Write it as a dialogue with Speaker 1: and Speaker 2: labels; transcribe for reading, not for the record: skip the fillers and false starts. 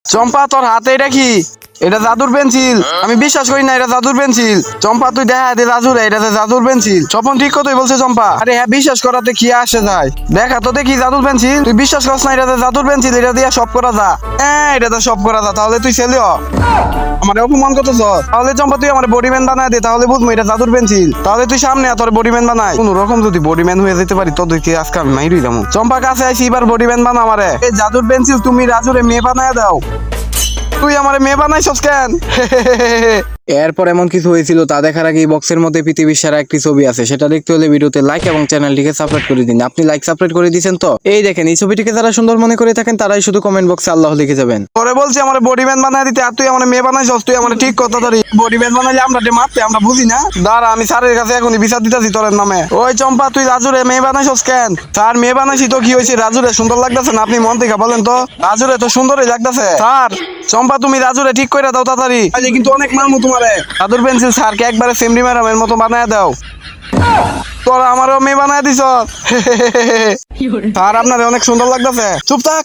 Speaker 1: চম্পা তোর হাতে এটা কি? এটা জাদুর পেন্সিল। আমি বিশ্বাস করি না এটা জাদুর পেন্সিল। চম্পা তুই দেখা দে জাদুর, এটা জাদুর পেন্সিল। স্বপন ঠিক কথাই বলছে চম্পা। আরে হ্যাঁ, বিশ্বাস করাতে কি আসে যায়? দেখা তো দেখি জাদুর পেন্সিল। তুই বিশ্বাস করছ না এটা জাদুর পেন্সিল? এটা দিয়ে সব করা যা। হ্যাঁ, এটা সব করা যা। তাহলে তুই ছেলে আমার অপমান করতেছ। তাহলে চম্পা তুই আমার বডিম্যান বানায় দে, তাহলে বুঝবো এটা জাদুর পেন্সিল। তাহলে তুই সামনে তোর বডিম্যান বানাই। কোন রকম যদি বডিম্যান হয়ে যেতে পারি তোদেরকে আজকে আমি মাইরই যাবো। চম্পা কাছে আইসি, এবার বডিম্যান বানা আমারে। এই জাদুর পেন্সিল তুমি রাজুরে মেয়ে বানায় দাও। তুই আমার মেয়ে বানাইছস কেন? এরপর এমন কিছু হয়েছিল তা দেখার আগে বক্সের মধ্যে পৃথিবীর সেরা একটি ছবি আছে, সেটা দেখতে হলে ভিডিওতে লাইক এবং চ্যানেলটিকে সাবস্ক্রাইব করে দিন। আপনি লাইক সাবস্ক্রাইব করে দিয়েছেন তো? এই দেখেন, এই ছবিটিকে যারা সুন্দর মনে করে থাকেন তারাই শুধু কমেন্ট বক্সে আল্লাহ লিখে যাবেন। পরে বলছি আমার বডিম্যান বানাই দিতে, আর তুই আমার মেয়ে বানাইছস। তুই আমার ঠিক কথা ধরি বডিম্যান বানাইলে আমরা যে মারতে আমরা বুঝি না। দাঁড়া, আমি স্যারের কাছে এখনই বিচার দিতেছি তোর নামে। ওই চম্পা, তুই রাজুরে মেয়ে বানাইছস কেন? স্যার মেয়ে বানাইছি তো কি হয়েছে? রাজুরে সুন্দর লাগতেছে না? আপনি মন থেকে বলেন তো। রাজুরে তো সুন্দরই লাগতেছে স্যার। চম্পা তুমি রাজুরে ঠিক করে দাও তাড়াতাড়ি, আজ কিন্তু অনেক মারমু তোমারে। জাদুর পেন্সিল স্যারকে একবারে সেমরি ম্যাডামের মতো বানায় দাও। তোরা আমারও মেয়ে বানায় দিছ। স্যার আপনার অনেক সুন্দর লাগতেছে। চুপ থাক।